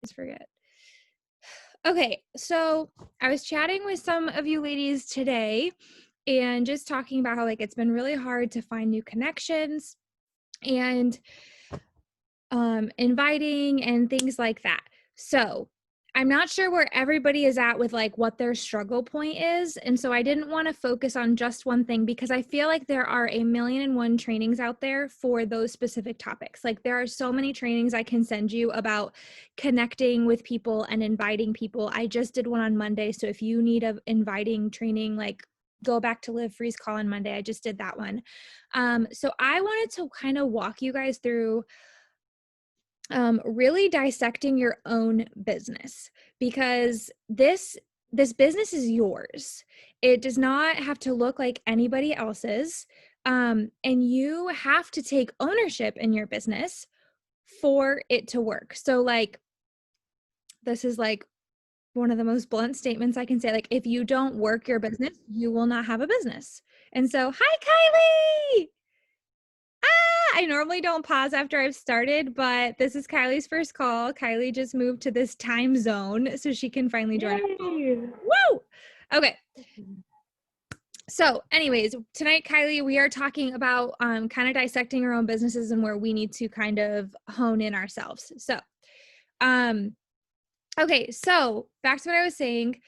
Just forget. Okay, so I was chatting with some of you ladies today and just talking about how like it's been really hard to find new connections and inviting and things like that. So I'm not sure where everybody is at with like what their struggle point is. And so I didn't want to focus on just one thing because I feel like there are a million and one trainings out there for those specific topics. Like there are so many trainings I can send you about connecting with people and inviting people. I just did one on Monday. So if you need a inviting training, like go back to Live Freeze Call on Monday. I just did that one. So I wanted to kind of walk you guys through really dissecting your own business, because this business is yours. It does not have to look like anybody else's. And you have to take ownership in your business for it to work. So like, this is like one of the most blunt statements I can say. Like, if you don't work your business, you will not have a business. And so, hi, Kylie. I normally don't pause after I've started, but this is Kylie's first call. Kylie just moved to this time zone so she can finally join us. Woo! Okay. So anyways, tonight, Kylie, we are talking about kind of dissecting our own businesses and where we need to kind of hone in ourselves. So, okay. So back to what I was saying.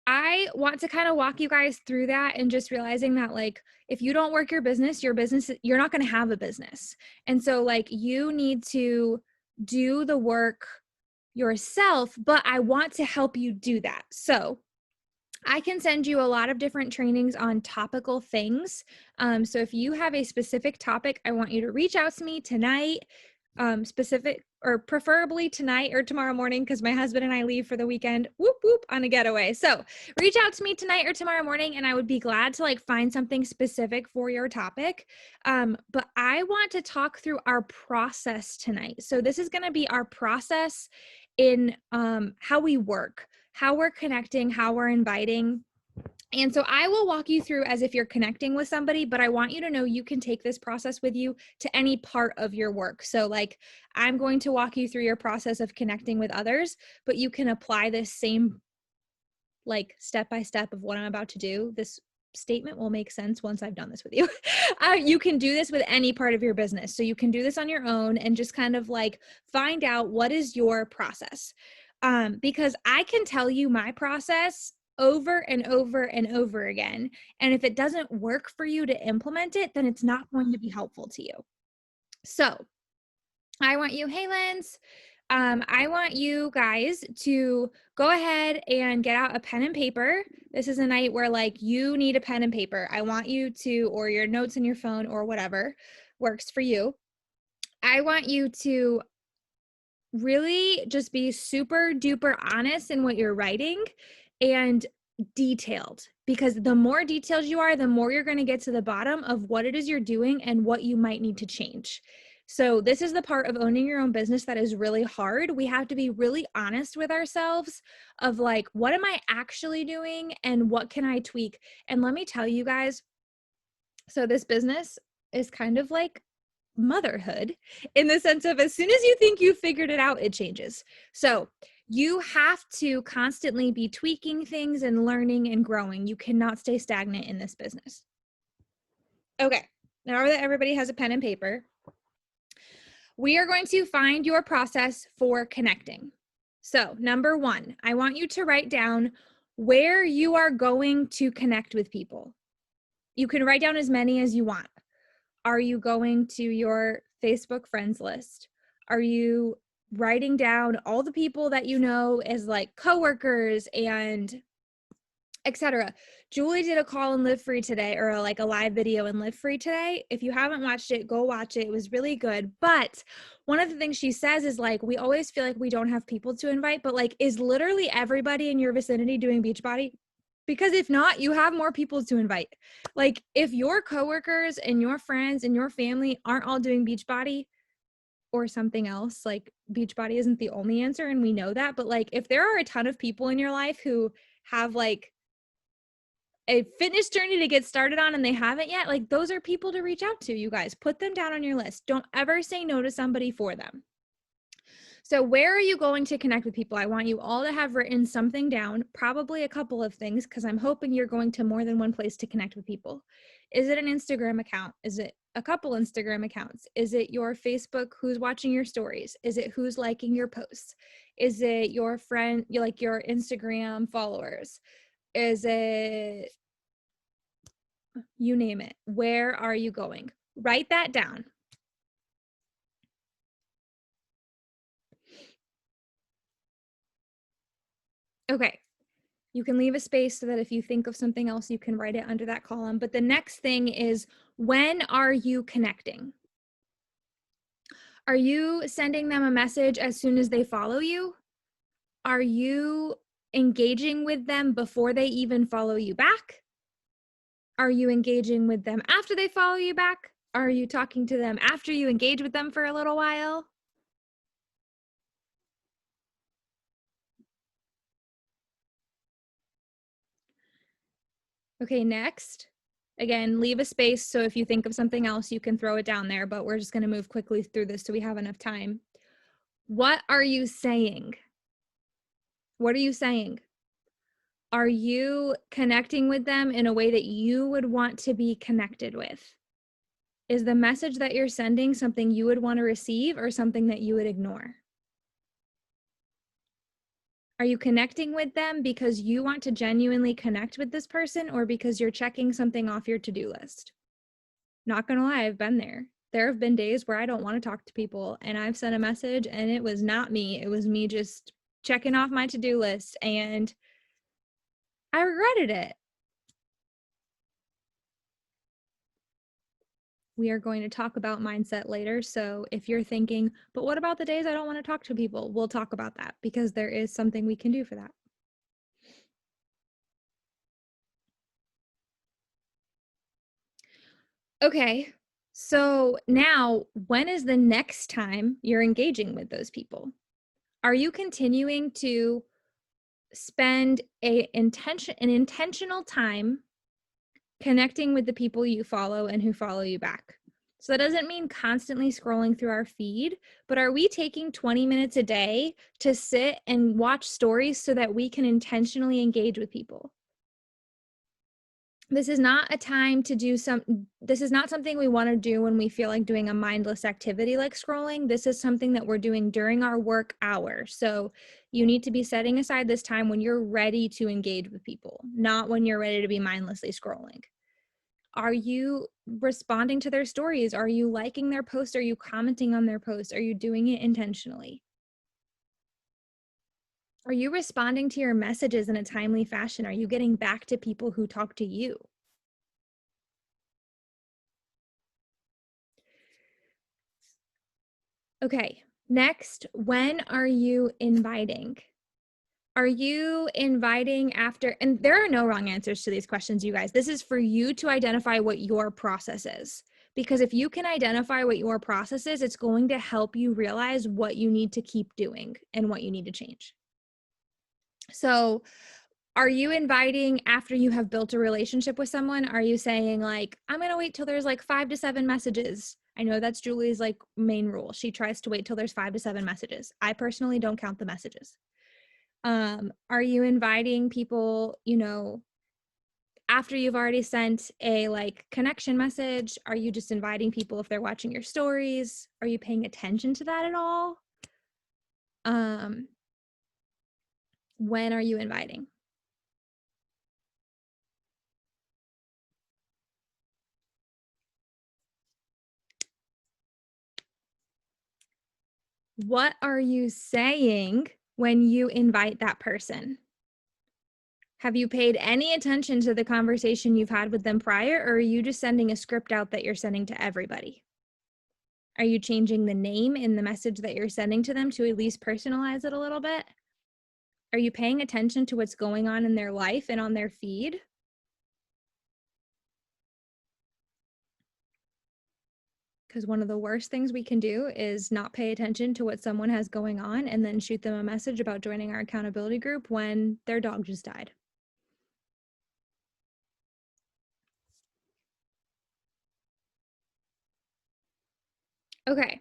I want to kind of walk you guys through that and just realizing that like if you don't work your business, you're not going to have a business. And so like you need to do the work yourself, but I want to help you do that. So I can send you a lot of different trainings on topical things. So if you have a specific topic, I want you to reach out to me tonight, specific or preferably tonight or tomorrow morning, because my husband and I leave for the weekend, whoop, whoop, on a getaway. So reach out to me tonight or tomorrow morning, and I would be glad to like find something specific for your topic. But I want to talk through our process tonight. So this is going to be our process in how we work, how we're connecting, how we're inviting. And so I will walk you through as if you're connecting with somebody, but I want you to know you can take this process with you to any part of your work. So like I'm going to walk you through your process of connecting with others, but you can apply this same like step by step of what I'm about to do. This statement will make sense once I've done this with you. You can do this with any part of your business. So you can do this on your own and just kind of like find out what is your process. Because I can tell you my process over and over and over again. And if it doesn't work for you to implement it, then it's not going to be helpful to you. So I want you, hey, Lens, I want you guys to go ahead and get out a pen and paper. This is a night where like you need a pen and paper. I want you to, or your notes in your phone or whatever works for you. I want you to really just be super duper honest in what you're writing and detailed, because the more detailed you are, the more you're going to get to the bottom of what it is you're doing and what you might need to change. So this is the part of owning your own business that is really hard. We have to be really honest with ourselves of like, what am I actually doing and what can I tweak? And let me tell you guys, so this business is kind of like motherhood in the sense of as soon as you think you figured it out, it changes. So you have to constantly be tweaking things and learning and growing. You cannot stay stagnant in this business. Okay, now that everybody has a pen and paper, we are going to find your process for connecting. So number one, I want you to write down where you are going to connect with people. You can write down as many as you want. Are you going to your Facebook friends list? Are you writing down all the people that you know as like coworkers and etc.? Julie did a call in Live Free today, or like a live video in Live Free today. If you haven't watched it, go watch it. It was really good. But one of the things she says is like, we always feel like we don't have people to invite, but like, is literally everybody in your vicinity doing Beachbody? Because if not, you have more people to invite. Like if your coworkers and your friends and your family aren't all doing Beachbody or something else, like Beachbody isn't the only answer and we know that, but like if there are a ton of people in your life who have like a fitness journey to get started on and they haven't yet, like those are people to reach out to. You guys put them down on your list. Don't ever say no to somebody for them. So where are you going to connect with people? I want you all to have written something down, probably a couple of things, because I'm hoping you're going to more than one place to connect with people. Is it an Instagram account? Is it a couple Instagram accounts? Is it your Facebook, who's watching your stories? Is it who's liking your posts? Is it your friend, like your Instagram followers? Is it, you name it? Where are you going? Write that down. Okay. You can leave a space so that if you think of something else, you can write it under that column. But the next thing is, when are you connecting? Are you sending them a message as soon as they follow you? Are you engaging with them before they even follow you back? Are you engaging with them after they follow you back? Are you talking to them after you engage with them for a little while? Okay, next. Again, leave a space so if you think of something else, you can throw it down there, but we're just going to move quickly through this so we have enough time. What are you saying? What are you saying? Are you connecting with them in a way that you would want to be connected with? Is the message that you're sending something you would want to receive or something that you would ignore? Are you connecting with them because you want to genuinely connect with this person or because you're checking something off your to-do list? Not gonna lie, I've been there. There have been days where I don't want to talk to people and I've sent a message and it was not me. It was me just checking off my to-do list and I regretted it. We are going to talk about mindset later. So if you're thinking, but what about the days I don't want to talk to people? We'll talk about that because there is something we can do for that. Okay. So now, when is the next time you're engaging with those people? Are you continuing to spend an intentional time connecting with the people you follow and who follow you back? So that doesn't mean constantly scrolling through our feed, but are we taking 20 minutes a day to sit and watch stories so that we can intentionally engage with people? This is not a time to do this is not something we want to do when we feel like doing a mindless activity like scrolling. This is something that we're doing during our work hour. So you need to be setting aside this time when you're ready to engage with people, not when you're ready to be mindlessly scrolling. Are you responding to their stories? Are you liking their posts? Are you commenting on their posts? Are you doing it intentionally? Are you responding to your messages in a timely fashion? Are you getting back to people who talk to you? Okay, next, when are you inviting? Are you inviting after, and there are no wrong answers to these questions, you guys. This is for you to identify what your process is. Because if you can identify what your process is, it's going to help you realize what you need to keep doing and what you need to change. So, are you inviting after you have built a relationship with someone? Are you saying like, I'm going to wait till there's like 5 to 7 messages? I know that's Julie's like main rule. She tries to wait till there's 5 to 7 messages. I personally don't count the messages. Are you inviting people, after you've already sent a like connection message? Are you just inviting people if they're watching your stories? Are you paying attention to that at all? When are you inviting? What are you saying when you invite that person? Have you paid any attention to the conversation you've had with them prior, or are you just sending a script out that you're sending to everybody? Are you changing the name in the message that you're sending to them to at least personalize it a little bit? Are you paying attention to what's going on in their life and on their feed? Because one of the worst things we can do is not pay attention to what someone has going on and then shoot them a message about joining our accountability group when their dog just died. Okay.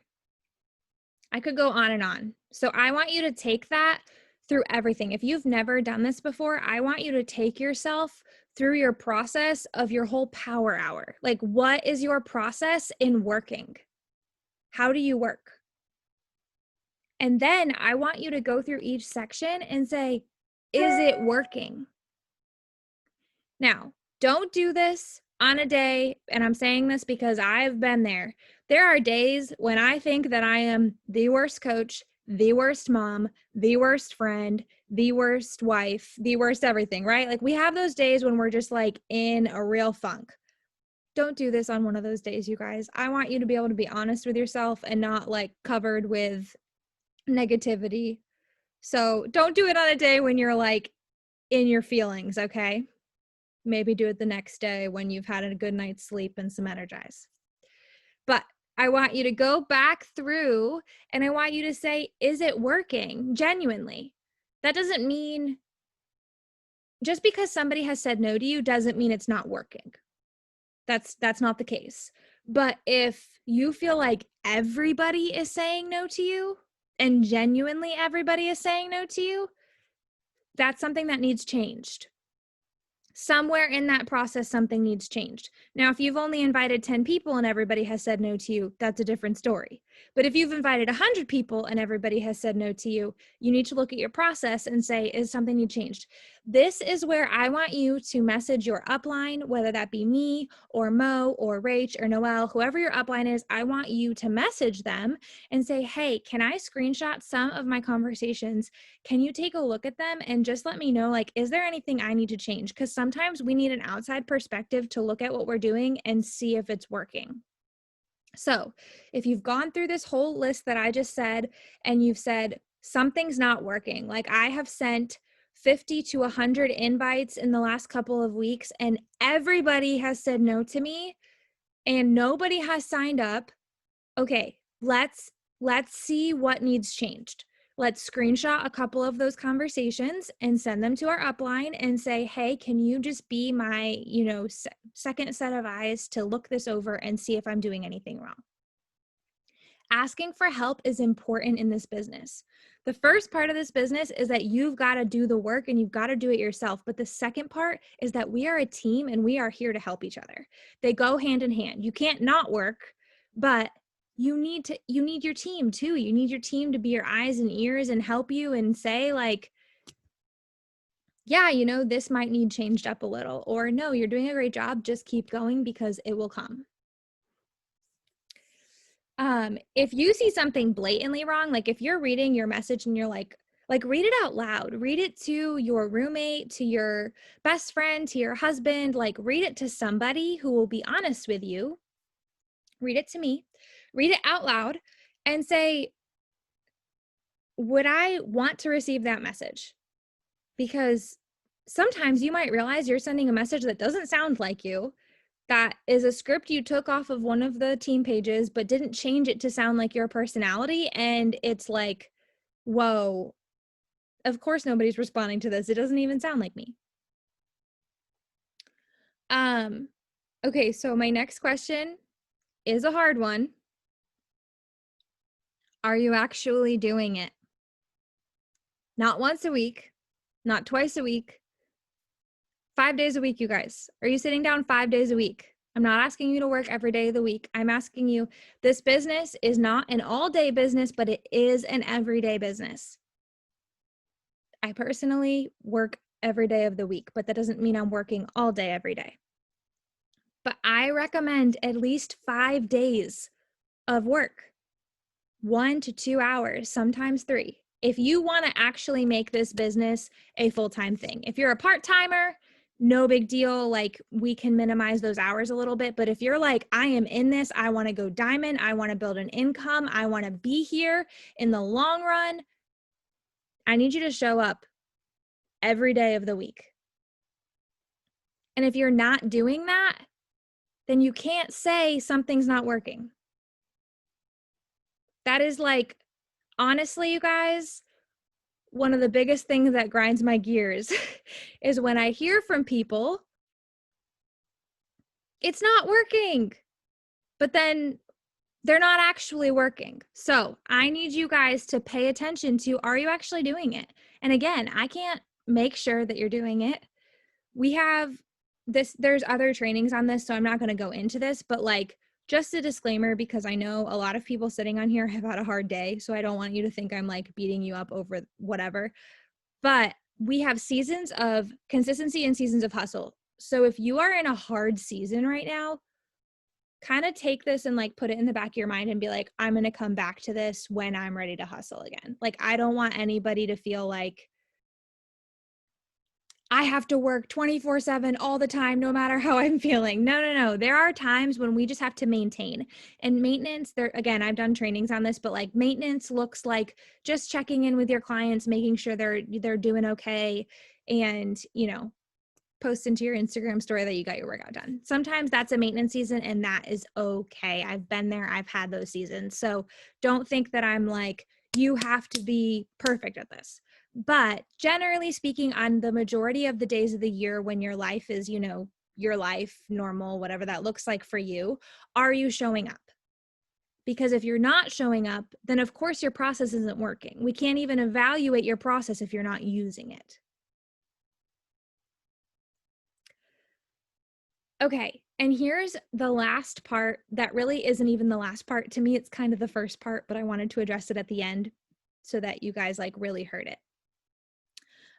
I could go on and on. So I want you to take that through everything. If you've never done this before, I want you to take yourself through your process of your whole power hour. Like, what is your process in working? How do you work? And then I want you to go through each section and say, is it working? Now, don't do this on a day, and I'm saying this because I've been there. There are days when I think that I am the worst coach, the worst mom, the worst friend, the worst wife, the worst everything, right? Like, we have those days when we're just like in a real funk. Don't do this on one of those days, you guys. I want you to be able to be honest with yourself and not like covered with negativity. So don't do it on a day when you're like in your feelings, okay? Maybe do it the next day when you've had a good night's sleep and some energize. But I want you to go back through and I want you to say, is it working genuinely? That doesn't mean just because somebody has said no to you doesn't mean it's not working. That's not the case. But if you feel like everybody is saying no to you and genuinely everybody is saying no to you, that's something that needs changed. Somewhere in that process, something needs changed. Now, if you've only invited 10 people and everybody has said no to you, that's a different story. But if you've invited 100 people and everybody has said no to you, you need to look at your process and say, is something you changed? This is where I want you to message your upline, whether that be me or Mo or Rach or Noelle, whoever your upline is. I want you to message them and say, hey, can I screenshot some of my conversations? Can you take a look at them and just let me know, like, is there anything I need to change? Because sometimes we need an outside perspective to look at what we're doing and see if it's working. So if you've gone through this whole list that I just said and you've said something's not working, like I have sent 50 to 100 invites in the last couple of weeks and everybody has said no to me and nobody has signed up. Okay, let's see what needs changed. Let's screenshot a couple of those conversations and send them to our upline and say, hey, can you just be my, second set of eyes to look this over and see if I'm doing anything wrong? Asking for help is important in this business. The first part of this business is that you've got to do the work and you've got to do it yourself. But the second part is that we are a team and we are here to help each other. They go hand in hand. You can't not work, but you need your team too. You need your team to be your eyes and ears and help you and say like, yeah, this might need changed up a little, or no, you're doing a great job. Just keep going because it will come. If you see something blatantly wrong, like if you're reading your message and you're like read it out loud, read it to your roommate, to your best friend, to your husband, like read it to somebody who will be honest with you. Read it to me, read it out loud and say, would I want to receive that message? Because sometimes you might realize you're sending a message that doesn't sound like you, that is a script you took off of one of the team pages, but didn't change it to sound like your personality. And it's like, whoa, of course nobody's responding to this. It doesn't even sound like me. Okay, so my next question is a hard one. Are you actually doing it? Not once a week, not twice a week, 5 days a week, you guys. Are you sitting down 5 days a week? I'm not asking you to work every day of the week. I'm asking you, this business is not an all-day business, but it is an everyday business. I personally work every day of the week, but that doesn't mean I'm working all day every day. But I recommend at least 5 days of work, 1 to 2 hours, sometimes 3. If you want to actually make this business a full-time thing. If you're a part-timer, no big deal. Like we can minimize those hours a little bit. But if you're like, I am in this, I want to go diamond, I want to build an income, I want to be here in the long run, I need you to show up every day of the week. And if you're not doing that, then you can't say something's not working. That is like, honestly, you guys, one of the biggest things that grinds my gears is when I hear from people, it's not working. But then they're not actually working. So I need you guys to pay attention to, are you actually doing it? And again, I can't make sure that you're doing it. We have this, there's other trainings on this, so I'm not going to go into this, but like, just a disclaimer, because I know a lot of people sitting on here have had a hard day. So I don't want you to think I'm like beating you up over whatever, but we have seasons of consistency and seasons of hustle. So if you are in a hard season right now, kind of take this and like put it in the back of your mind and be like, I'm going to come back to this when I'm ready to hustle again. Like, I don't want anybody to feel like I have to work 24/7 all the time, no matter how I'm feeling. No, no, no. There are times when we just have to maintain. And maintenance, there, again, I've done trainings on this, but like maintenance looks like just checking in with your clients, making sure they're doing okay, and, you know, post into your Instagram story that you got your workout done. Sometimes that's a maintenance season, and that is okay. I've been there. I've had those seasons. So don't think that I'm like, you have to be perfect at this. But generally speaking, on the majority of the days of the year when your life is, you know, your life, normal, whatever that looks like for you, are you showing up? Because if you're not showing up, then of course your process isn't working. We can't even evaluate your process if you're not using it. Okay, and here's the last part that really isn't even the last part. To me, it's kind of the first part, but I wanted to address it at the end so that you guys like really heard it.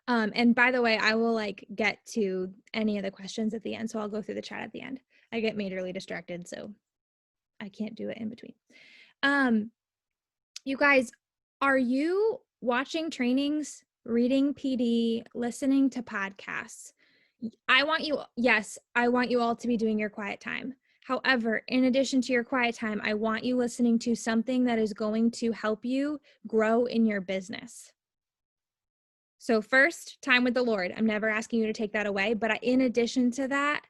And by the way, I will like get to any of the questions at the end, so I'll go through the chat at the end. I get majorly distracted, so I can't do it in between. You guys, are you watching trainings, reading PD, listening to podcasts? I want you all to be doing your quiet time. However, in addition to your quiet time, I want you listening to something that is going to help you grow in your business. So first, time with the Lord. I'm never asking you to take that away, but in addition to that,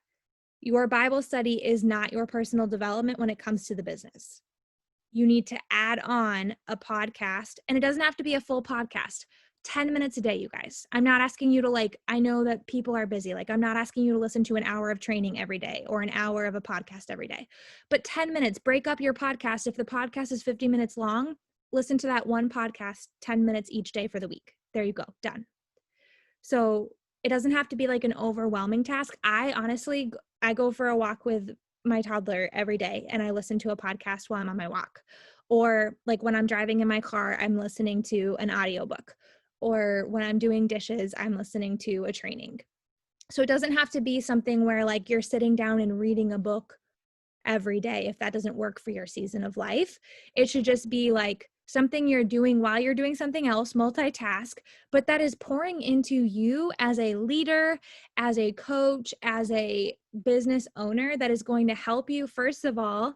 your Bible study is not your personal development when it comes to the business. You need to add on a podcast, and it doesn't have to be a full podcast. 10 minutes a day, you guys. I'm not asking you to like, I know that people are busy. Like, I'm not asking you to listen to an hour of training every day or an hour of a podcast every day, but 10 minutes, break up your podcast. If the podcast is 50 minutes long, listen to that one podcast 10 minutes each day for the week. There you go, done. So it doesn't have to be like an overwhelming task. I go for a walk with my toddler every day and I listen to a podcast while I'm on my walk. Or like when I'm driving in my car, I'm listening to an audiobook. Or when I'm doing dishes, I'm listening to a training. So it doesn't have to be something where like you're sitting down and reading a book every day if that doesn't work for your season of life. It should just be like something you're doing while you're doing something else, multitask, but that is pouring into you as a leader, as a coach, as a business owner, that is going to help you, first of all,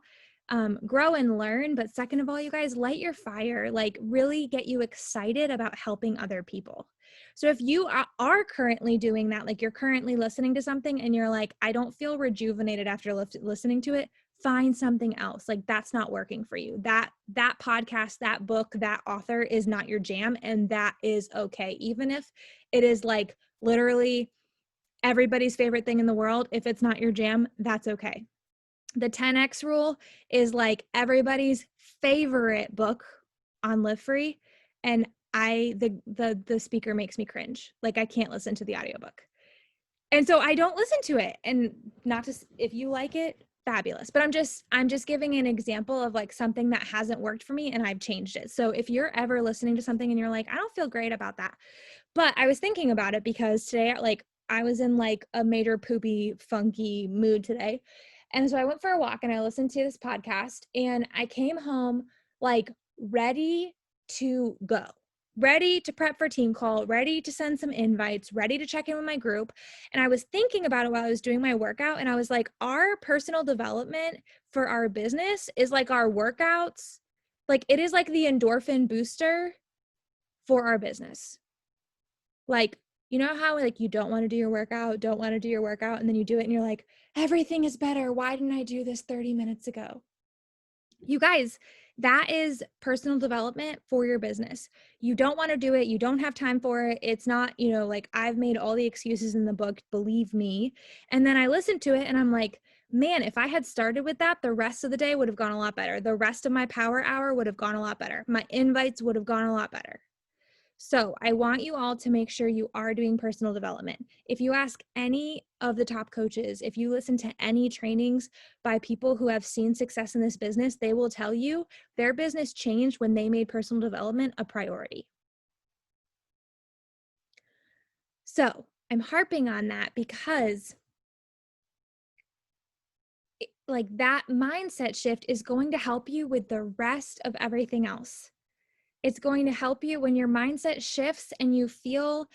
grow and learn. But second of all, you guys, light your fire, like really get you excited about helping other people. So if you are currently doing that, like you're currently listening to something and you're like, I don't feel rejuvenated after listening to it, find something else. Like that's not working for you. That podcast, that book, that author is not your jam, and that is okay. Even if it is like literally everybody's favorite thing in the world, if it's not your jam, that's okay. The 10X rule is like everybody's favorite book on Live Free, and the speaker makes me cringe. Like I can't listen to the audiobook. And so I don't listen to it. And not to, if you like it, fabulous. But I'm just giving an example of like something that hasn't worked for me and I've changed it. So if you're ever listening to something and you're like, I don't feel great about that. But I was thinking about it because today, like I was in like a major poopy, funky mood today. And so I went for a walk and I listened to this podcast and I came home like ready to go, ready to prep for team call, ready to send some invites, ready to check in with my group. And I was thinking about it while I was doing my workout. And I was like, our personal development for our business is like our workouts. Like it is like the endorphin booster for our business. Like, you know how like you don't want to do your workout, and then you do it and you're like, everything is better. Why didn't I do this 30 minutes ago? You guys, that is personal development for your business. You don't want to do it. You don't have time for it. It's not, like I've made all the excuses in the book, believe me. And then I listened to it and I'm like, man, if I had started with that, the rest of the day would have gone a lot better. The rest of my power hour would have gone a lot better. My invites would have gone a lot better. So I want you all to make sure you are doing personal development. If you ask any of the top coaches, if you listen to any trainings by people who have seen success in this business, they will tell you their business changed when they made personal development a priority. So I'm harping on that because like that mindset shift is going to help you with the rest of everything else. It's going to help you when your mindset shifts and you feel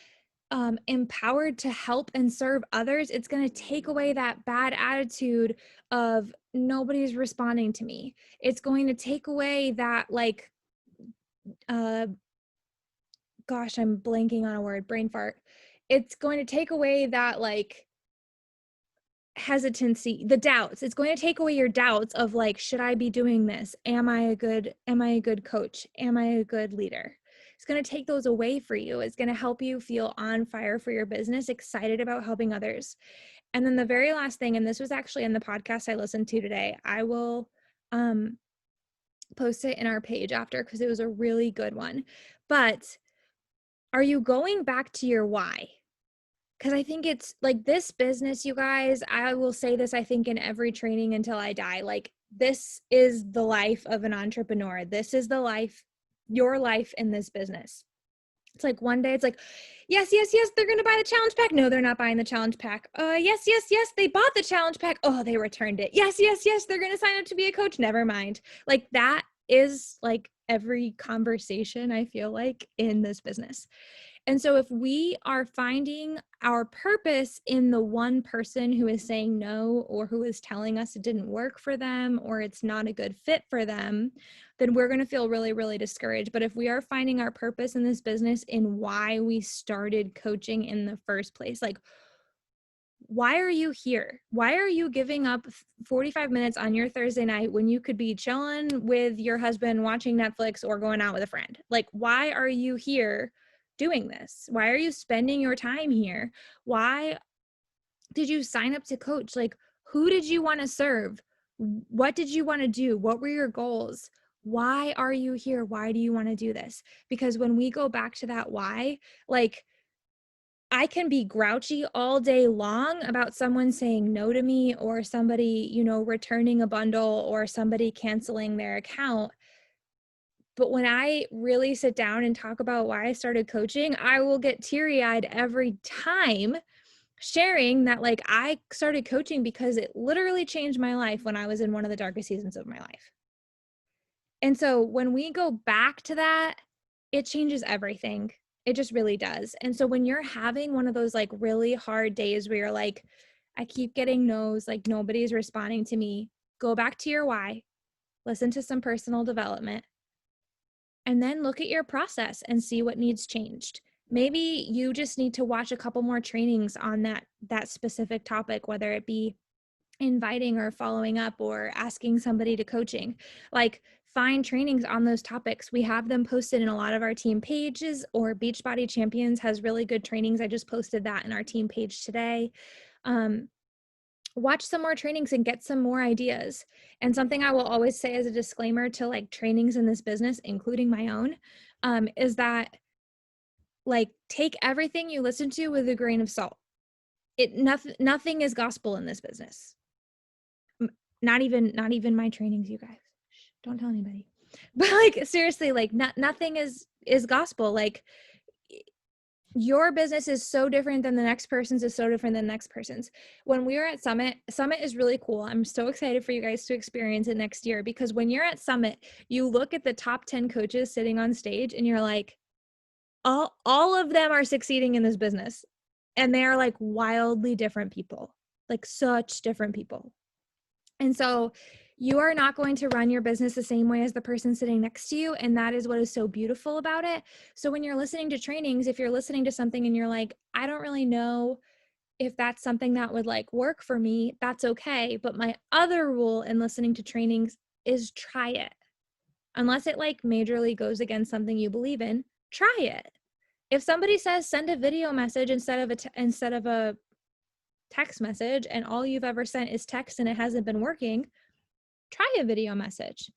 empowered to help and serve others. It's going to take away that bad attitude of nobody's responding to me. It's going to take away that like, gosh, I'm blanking on a word, brain fart. It's going to take away that like hesitancy, the doubts. It's going to take away your doubts of like, should I be doing this? Am I a good coach? Am I a good leader? It's going to take those away for you. It's going to help you feel on fire for your business, excited about helping others. And then the very last thing, and this was actually in the podcast I listened to today, I will post it in our page after because it was a really good one. But are you going back to your why? Because I think it's like this business, you guys, I will say this, I think in every training until I die, like this is the life of an entrepreneur. This is the life, your life in this business. It's like one day it's like, yes, they're going to buy the challenge pack. No, they're not buying the challenge pack. Yes, they bought the challenge pack. Oh, they returned it. Yes, they're going to sign up to be a coach. Never mind. Like that is like every conversation I feel like in this business. And so if we are finding our purpose in the one person who is saying no, or who is telling us it didn't work for them, or it's not a good fit for them, then we're going to feel really, really discouraged. But if we are finding our purpose in this business in why we started coaching in the first place, like, why are you here? Why are you giving up 45 minutes on your Thursday night when you could be chilling with your husband, watching Netflix, or going out with a friend? Like, why are you here doing this? Why are you spending your time here? Why did you sign up to coach? Like, who did you want to serve? What did you want to do? What were your goals? Why are you here? Why do you want to do this? Because when we go back to that why, like, I can be grouchy all day long about someone saying no to me, or somebody, returning a bundle, or somebody canceling their account. But when I really sit down and talk about why I started coaching, I will get teary-eyed every time sharing that, like, I started coaching because it literally changed my life when I was in one of the darkest seasons of my life. And so when we go back to that, it changes everything. It just really does. And so when you're having one of those like really hard days where you're like, I keep getting no's, like nobody's responding to me, go back to your why, listen to some personal development, and then look at your process and see what needs changed. Maybe you just need to watch a couple more trainings on that specific topic, whether it be inviting or following up or asking somebody to coaching. Like, find trainings on those topics. We have them posted in a lot of our team pages, or Beachbody Champions has really good trainings. I just posted that in our team page today. Watch some more trainings and get some more ideas. And something I will always say as a disclaimer to like trainings in this business, including my own, is that like take everything you listen to with a grain of salt. Nothing is gospel in this business. Not even my trainings, you guys. Shh, don't tell anybody. But like seriously, like nothing is gospel. Like your business is so different than the next person's, is so different than the next person's. When we were at Summit is really cool. I'm so excited for you guys to experience it next year, because when you're at Summit, you look at the top 10 coaches sitting on stage and you're like, all of them are succeeding in this business. And they're like wildly different people, like such different people. And so you are not going to run your business the same way as the person sitting next to you. And that is what is so beautiful about it. So when you're listening to trainings, if you're listening to something and you're like, I don't really know if that's something that would like work for me, that's okay. But my other rule in listening to trainings is try it. Unless it like majorly goes against something you believe in, try it. If somebody says send a video message instead of a text message and all you've ever sent is text and it hasn't been working, try a video message.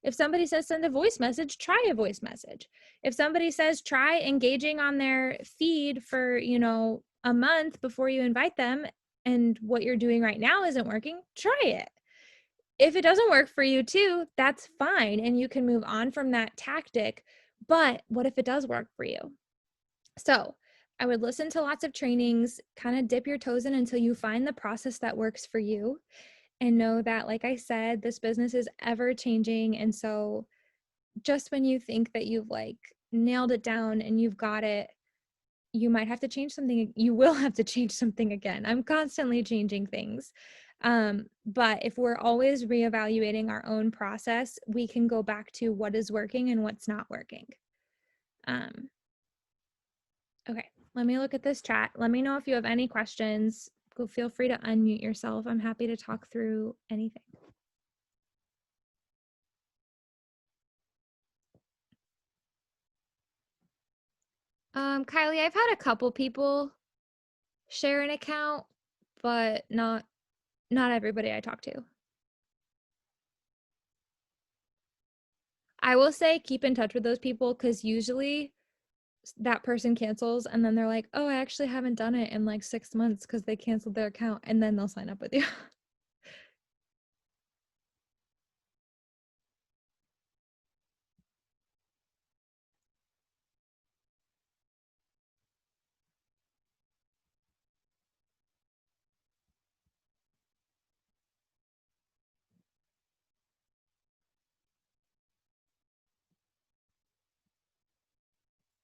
If somebody says send a voice message, try a voice message. If somebody says try engaging on their feed for, you know, a month before you invite them and what you're doing right now isn't working, try it. If it doesn't work for you too, that's fine. And you can move on from that tactic. But what if it does work for you? So I would listen to lots of trainings, kind of dip your toes in until you find the process that works for you. And know that, like I said, this business is ever changing. And so just when you think that you've like nailed it down and you've got it, you might have to change something. You will have to change something again. I'm constantly changing things. But if we're always reevaluating our own process, we can go back to what is working and what's not working. Okay, let me look at this chat. Let me know if you have any questions. Go feel free to unmute yourself. I'm happy to talk through anything. Kylie, I've had a couple people share an account, but not everybody I talk to. I will say keep in touch with those people because usually that person cancels and then they're like, oh, I actually haven't done it in like 6 months because they canceled their account, and then they'll sign up with you.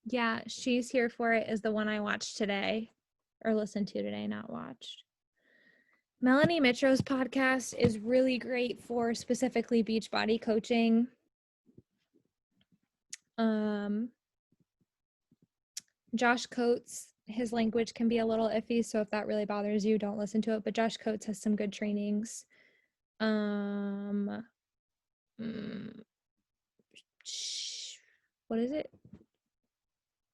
Yeah, She's Here for It is the one I watched today, or listened to today, not watched. Melanie Mitro's podcast is really great for specifically Beachbody coaching. Josh Coates, his language can be a little iffy, so if that really bothers you, don't listen to it. But Josh Coates has some good trainings. What is it?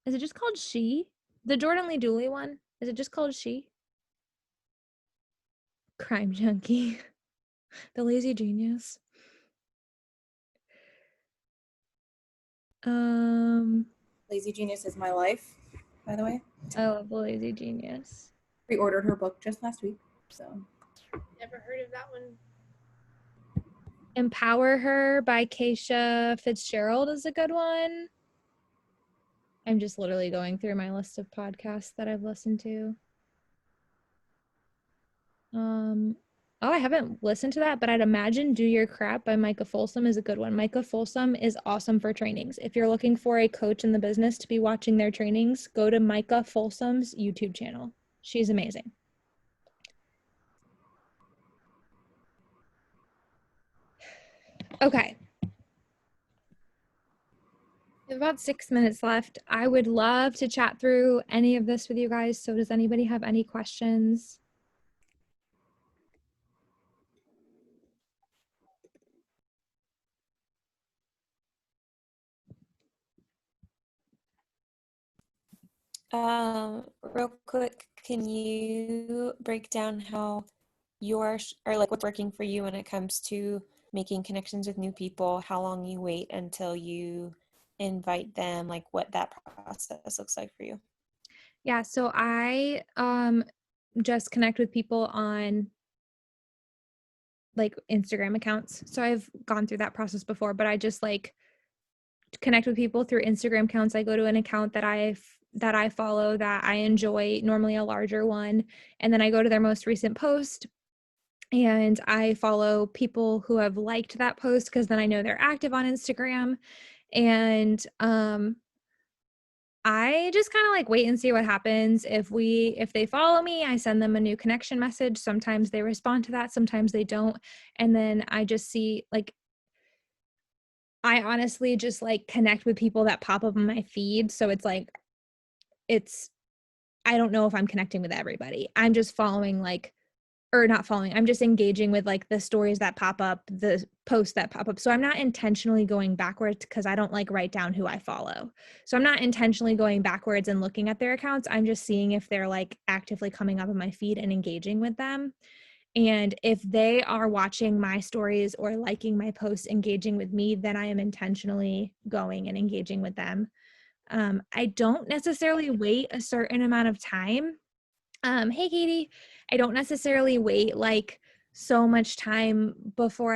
Is it just called She? The Jordan Lee Dooley one? Is it just called She? Crime Junkie. The Lazy Genius. Lazy Genius is my life, by the way. I love The Lazy Genius. Pre-ordered her book just last week, so. Never heard of that one. Empower Her by Keisha Fitzgerald is a good one. I'm just literally going through my list of podcasts that I've listened to. Oh, I haven't listened to that, but I'd imagine Do Your Crap by Micah Folsom is a good one. Micah Folsom is awesome for trainings. If you're looking for a coach in the business to be watching their trainings, go to Micah Folsom's YouTube channel. She's amazing. Okay. We have about 6 minutes left. I would love to chat through any of this with you guys. So does anybody have any questions? Real quick, can you break down how or like what's working for you when it comes to making connections with new people, how long you wait until you invite them, like what that process looks like for you? Yeah, so I just connect with people on like Instagram accounts. So I've gone through that process before, but I just like connect with people through Instagram accounts. I go to an account that I follow that I enjoy, normally a larger one, and then I go to their most recent post and I follow people who have liked that post because then I know they're active on Instagram. And I just kind of like wait and see what happens. If they follow me, I send them a new connection message. Sometimes they respond to that, sometimes they don't. And then I just see like, I honestly just like connect with people that pop up on my feed. So it's like, I don't know if I'm connecting with everybody. I'm just following like or not following, I'm just engaging with like the stories that pop up, the posts that pop up. So I'm not intentionally going backwards because I don't like write down who I follow. So I'm not intentionally going backwards and looking at their accounts. I'm just seeing if they're like actively coming up on my feed and engaging with them. And if they are watching my stories or liking my posts, engaging with me, then I am intentionally going and engaging with them. I don't necessarily wait a certain amount of time. Hey, Katie, I don't necessarily wait like so much time before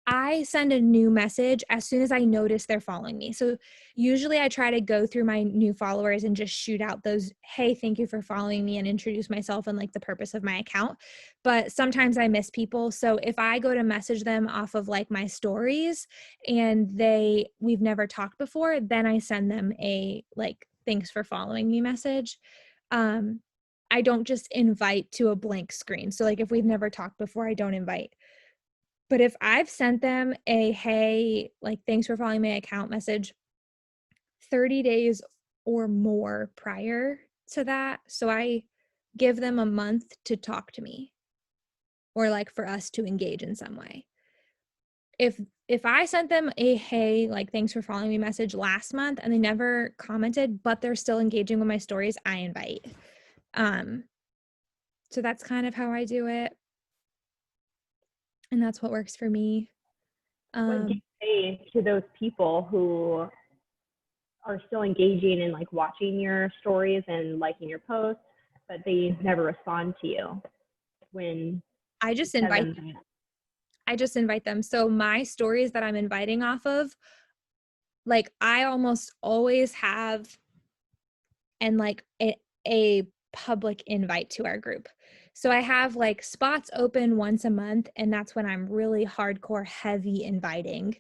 I send a new message as soon as I notice they're following me. So usually I try to go through my new followers and just shoot out those, hey, thank you for following me, and introduce myself and like the purpose of my account. But sometimes I miss people. So if I go to message them off of like my stories and we've never talked before, then I send them a like, thanks for following me message. I don't just invite to a blank screen. So like if we've never talked before, I don't invite. But if I've sent them a, hey, like, thanks for following my account message 30 days or more prior to that, so I give them a month to talk to me or like for us to engage in some way. If I sent them a, hey, like, thanks for following me message last month and they never commented, but they're still engaging with my stories, I invite. So that's kind of how I do it. And that's what works for me. What do you say to those people who are still engaging and like watching your stories and liking your posts, but they never respond to you when I just invite them. I just invite them. So my stories that I'm inviting off of, like, I almost always have and like a public invite to our group. So I have like spots open once a month, and that's when I'm really hardcore heavy inviting.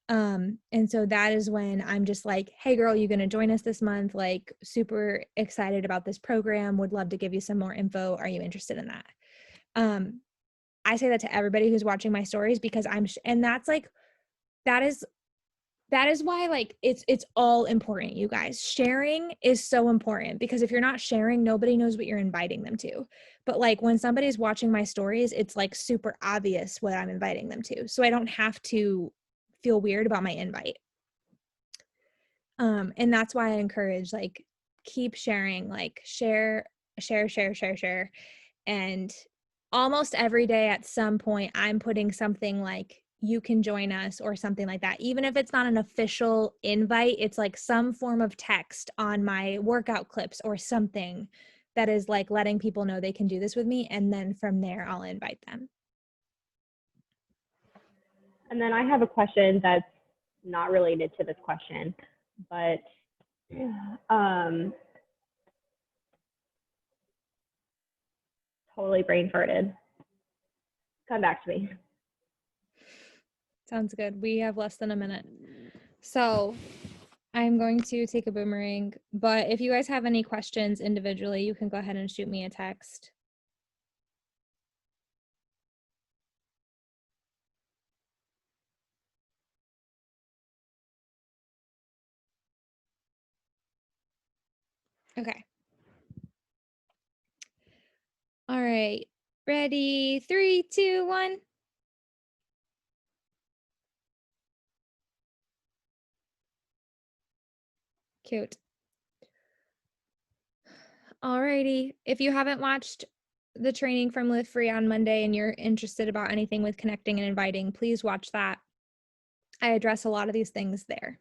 And so that is when I'm just like, hey girl, you gonna join us this month? Like, super excited about this program, would love to give you some more info. Are you interested in that? I say that to everybody who's watching my stories because and that's like, that is why like it's all important, you guys. Sharing is so important because if you're not sharing, nobody knows what you're inviting them to. But like when somebody's watching my stories, it's like super obvious what I'm inviting them to. So I don't have to feel weird about my invite. And that's why I encourage, like, keep sharing, like share. And almost every day at some point, I'm putting something like, you can join us or something like that. Even if it's not an official invite, it's like some form of text on my workout clips or something that is like letting people know they can do this with me. And then from there, I'll invite them. And then I have a question that's not related to this question, but totally brain farted. Come back to me. Sounds good. We have less than a minute. So I'm going to take a boomerang, but if you guys have any questions individually, you can go ahead and shoot me a text. Okay. All right. Ready? 3, 2, 1. Cute. Alrighty. If you haven't watched the training from Live Free on Monday and you're interested about anything with connecting and inviting, please watch that. I address a lot of these things there.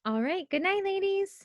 All right. Good night, ladies.